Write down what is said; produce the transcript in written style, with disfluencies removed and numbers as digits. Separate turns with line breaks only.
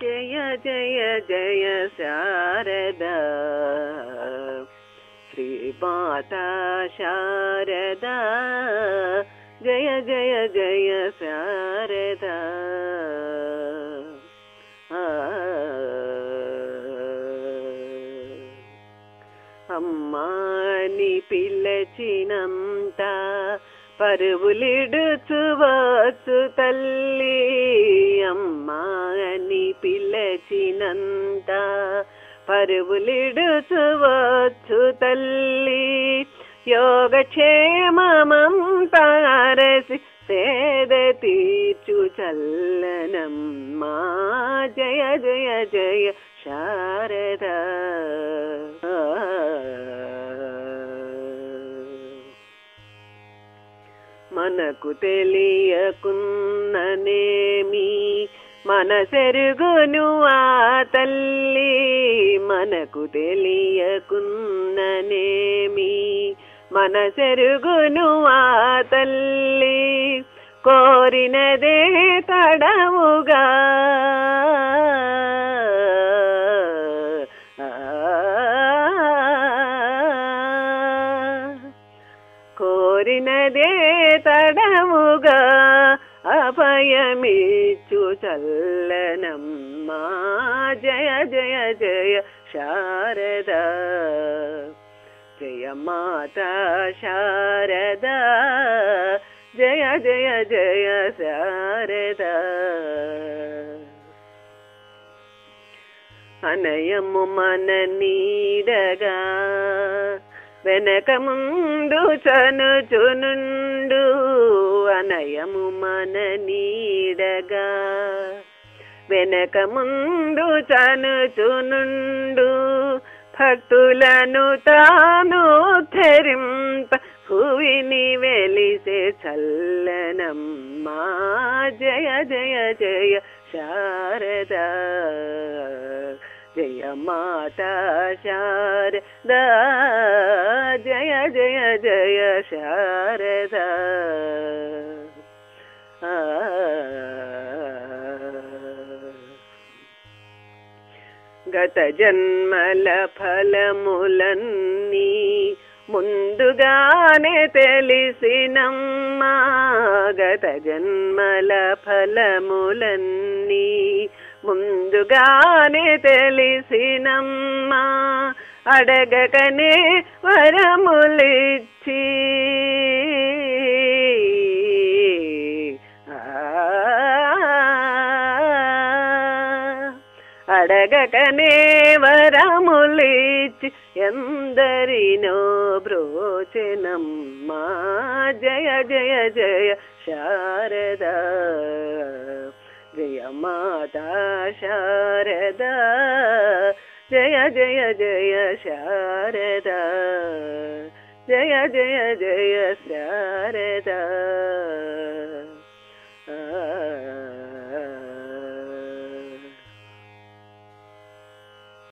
జయ జయ జయ శారదా శ్రీమాతా శారదా జయ జయ జయ శారదా అమ్మాని పిలచినంత పరువులిడుచువచ్చు తల్లి అమ్మాని పిలచినంత పరువులిడుచువచ్చు తల్లి యోగక్షేమమంతారసి సేద తీర్చు చల్లనమ్మా జయ జయ జయ శారదా మనకు తెలియకున్ననేమి మనసెరుగును ఆ తల్లి మనకు తెలియకున్ననేమి మనసెరుగును ఆ తల్లి కోరినదే తడవుగా కోరినదే తడవుగా అభయమిచ్చు చల్లనమ్మా జయ జయ జయ శారదా జయ మాతా శారదా జయ జయ జయ శారదా అనయము మన నీడగా వెనక ముందు చనుచునుండు అనయము మన నీడగా వెనక ముందు చనుచునుండు భక్తులను తాను ధరింప భువిని వెలిసే చల్లనమ్మా జయ జయ జయ శారదా జయ మాతా శారదా జయ జయ జయ శారదా గత జన్మల ఫలములన్నీ ముందుగానే తెలిసినమ్మా గత జన్మల ఫలములన్నీ ముందుగానే తెలిసినమ్మా అడగకనే వరములిచ్చి అడగకనే వరములిచ్చి ఎందరినో బ్రోచెనమ్మా జయ జయ జయ శారదా జయ మాతా శారదా జయ జయ జయ శారదా జయ జయ జయ శారదా